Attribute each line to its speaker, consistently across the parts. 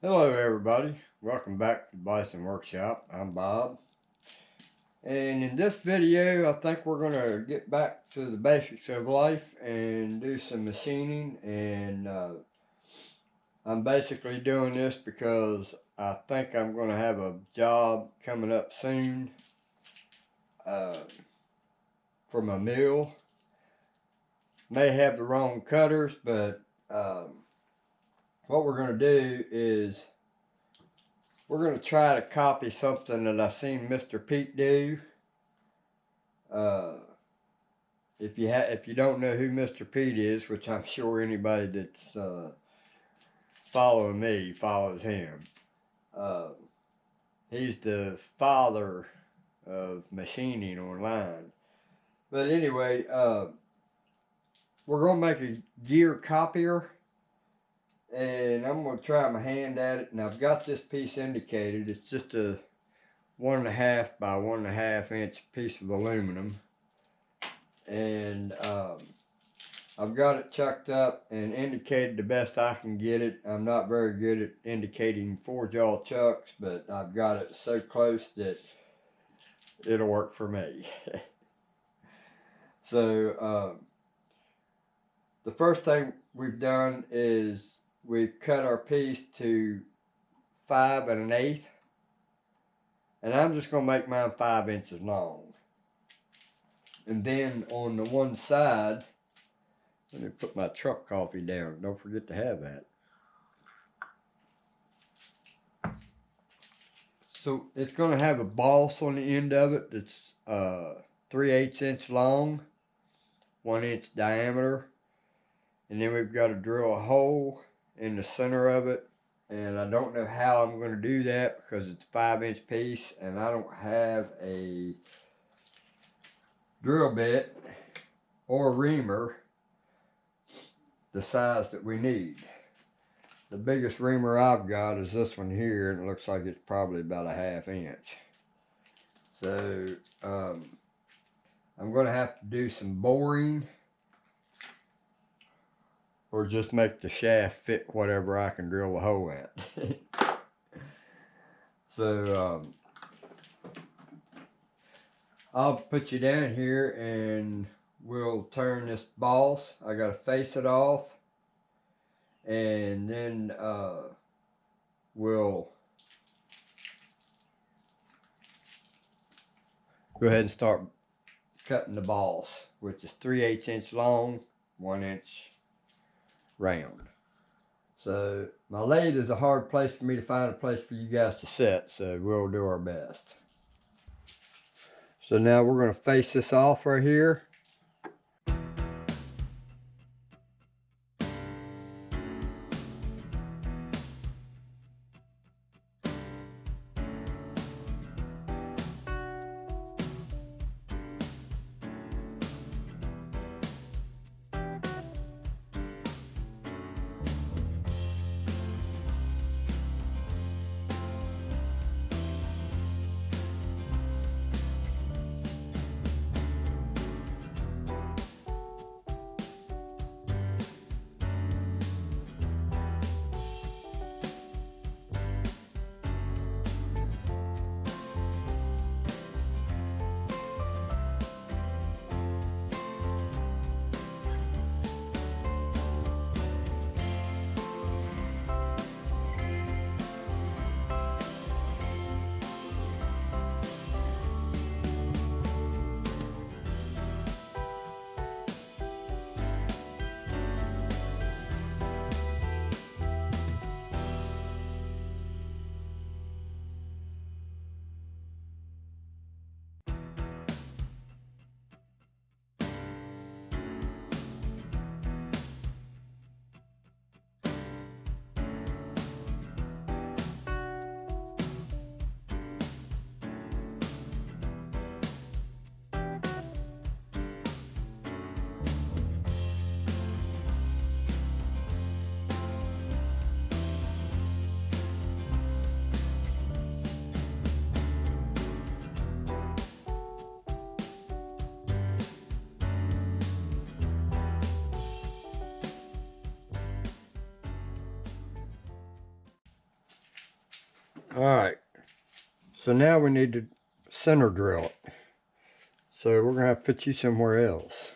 Speaker 1: Hello everybody, welcome back to Bison Workshop. I'm Bob, and in this video I think we're going to get back to the basics of life and do some machining. And I'm basically doing this because I think I'm going to have a job coming up soon for my mill. May have the wrong cutters, but what we're going to do is we're going to try to copy something that I've seen Mr. Pete do. If you don't know who Mr. Pete is, which I'm sure anybody that's following me follows him. He's the father of machining online. But anyway, we're going to make a gear copier. And I'm going to try my hand at it, and I've got this piece indicated. It's just a 1.5 by 1.5 inch piece of aluminum, and I've got it chucked up and indicated the best I can get it. I'm not very good at indicating 4-jaw chucks, but I've got it so close that it'll work for me. So the first thing we've done is we've cut our piece to 5 1/8, and I'm just going to make mine 5 inches long. And then on the one side, let me put my truck coffee down. Don't forget to have that. So it's going to have a boss on the end of it that's 3/8 inch long, 1 inch diameter, and then we've got to drill a hole in the center of it, and I don't know how I'm going to do that because it's a 5-inch piece and I don't have a drill bit or reamer the size that we need. The biggest reamer I've got is this one here, and it looks like it's probably about a 1/2 inch. So I'm going to have to do some boring, or just make the shaft fit whatever I can drill a hole at. So I'll put you down here and we'll turn this boss. I gotta face it off, and then we'll go ahead and start cutting the boss, which is 3/8 inch long, 1 inch round. So my lathe is a hard place for me to find a place for you guys to sit, so we'll do our best. So now we're going to face this off right here. Alright, so now we need to center drill it. So we're going to have to put you somewhere else.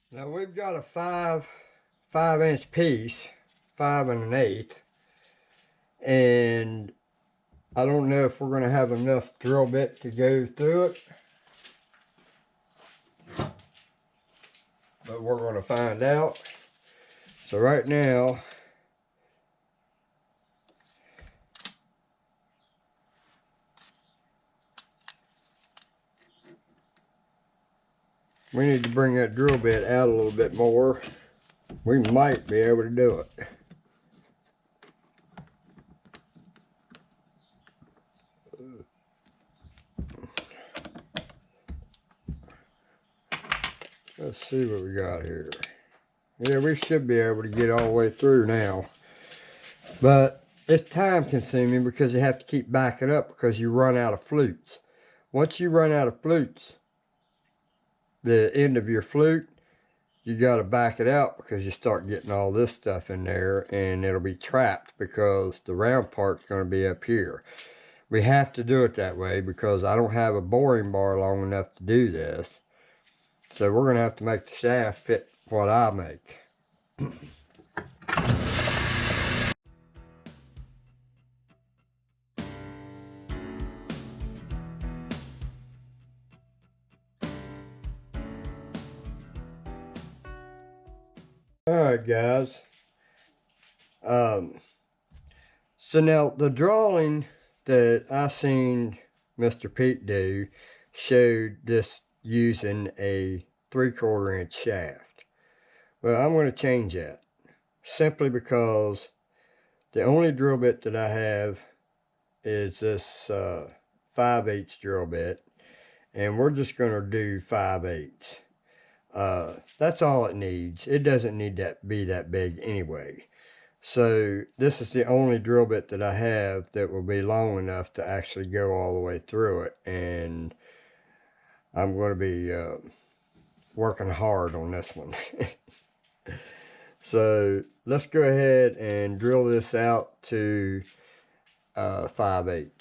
Speaker 1: Now we've got a 5-inch piece, 5 1/8, and I don't know if we're going to have enough drill bit to go through it, but we're going to find out. So right now, we need to bring that drill bit out a little bit more. We might be able to do it. Let's see what we got here. Yeah, we should be able to get all the way through now. But it's time consuming because you have to keep backing up because you run out of flutes. Once you run out of flutes, the end of your flute, you got to back it out because you start getting all this stuff in there and it'll be trapped because the round part's going to be up here. We have to do it that way because I don't have a boring bar long enough to do this. So we're going to have to make the shaft fit what I make. Alright guys, so now the drawing that I seen Mr. Pete do showed this using a 3/4 inch shaft. Well, I'm going to change that simply because the only drill bit that I have is this 5/8 drill bit, and we're just going to do 5/8. That's all it needs. It doesn't need to be that big anyway. So this is the only drill bit that I have that will be long enough to actually go all the way through it. And I'm going to be working hard on this one. So let's go ahead and drill this out to 5/8.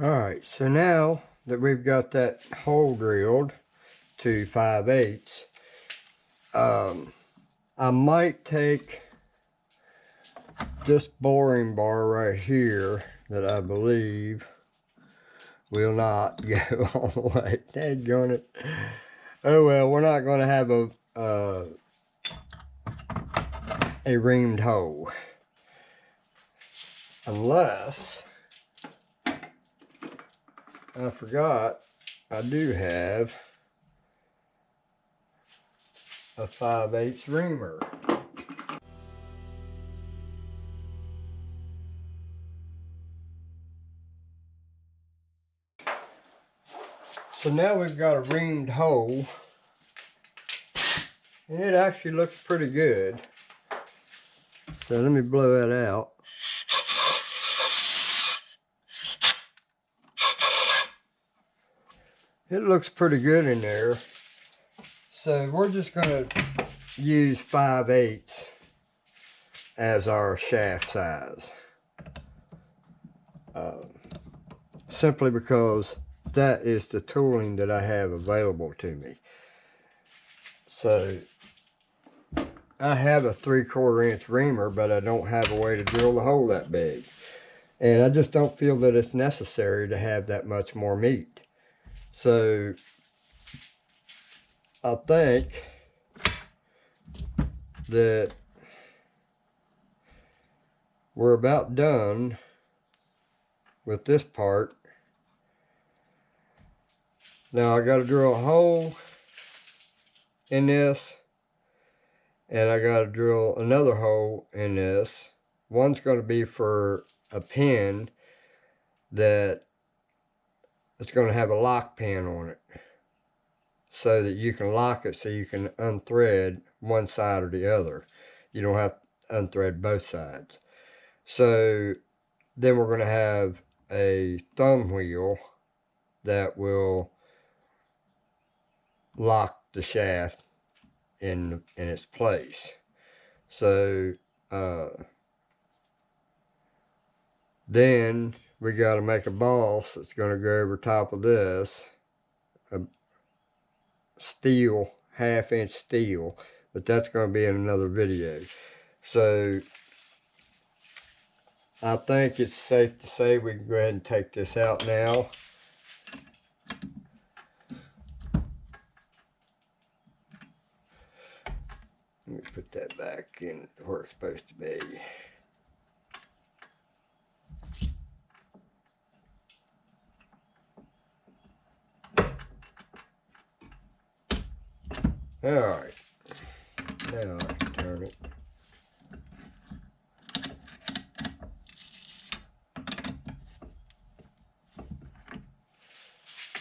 Speaker 1: Alright, so now that we've got that hole drilled to 5/8, I might take this boring bar right here that I believe will not go all the way. Daggone it. Oh well, we're not going to have a reamed hole. Unless, I forgot, I do have a 5/8 reamer. So now we've got a reamed hole, and it actually looks pretty good. So let me blow that out. It looks pretty good in there. So we're just going to use 5/8 as our shaft size. Simply because that is the tooling that I have available to me. So I have a 3/4 inch reamer, but I don't have a way to drill the hole that big. And I just don't feel that it's necessary to have that much more meat. So I think that we're about done with this part. Now I got to drill a hole in this, and I got to drill another hole in this. One's going to be for a pin that it's going to have a lock pin on it, so that you can lock it so you can unthread one side or the other. You don't have to unthread both sides. So then we're going to have a thumb wheel that will lock the shaft in its place. So then we got to make a boss that's going to go over top of this, a steel, 1/2 inch steel, but that's going to be in another video. So I think it's safe to say we can go ahead and take this out now. Let me put that back in where it's supposed to be. Alright, now I can turn it.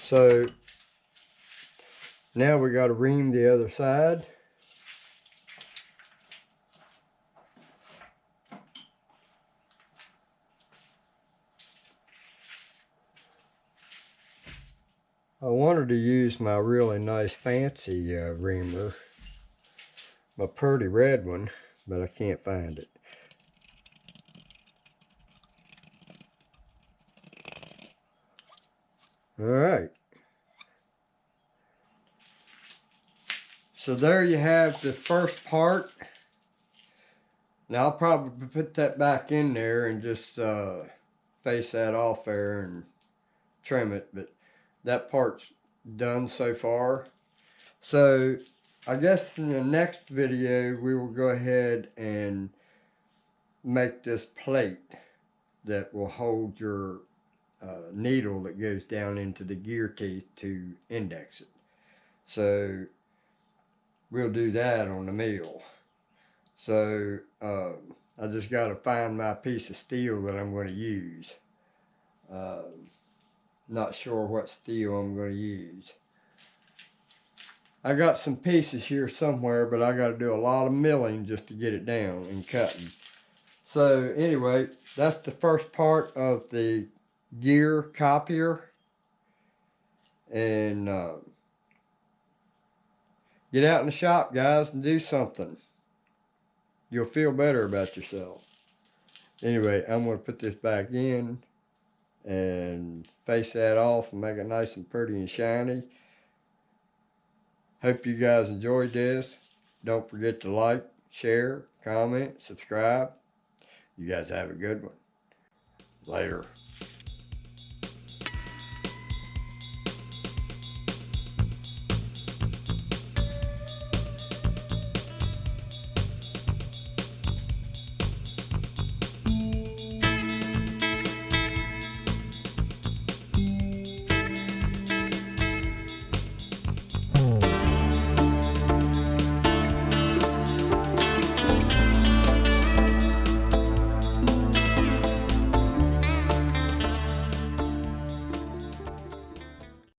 Speaker 1: So now we got to ream the other side. I wanted to use my really nice fancy reamer, my pretty red one, but I can't find it. Alright. So there you have the first part. Now I'll probably put that back in there and just face that off there and trim it, but that part's done so far. So I guess in the next video we will go ahead and make this plate that will hold your needle that goes down into the gear teeth to index it. So we'll do that on the mill. So I just got to find my piece of steel that I'm going to use. Not sure what steel I'm going to use. I got some pieces here somewhere, but I got to do a lot of milling just to get it down and cutting. So anyway, that's the first part of the gear copier. And get out in the shop, guys, and do something. You'll feel better about yourself. Anyway, I'm going to put this back in and face that off and make it nice and pretty and shiny. Hope you guys enjoyed this. Don't forget to like, share, comment, subscribe. You guys have a good one. Later.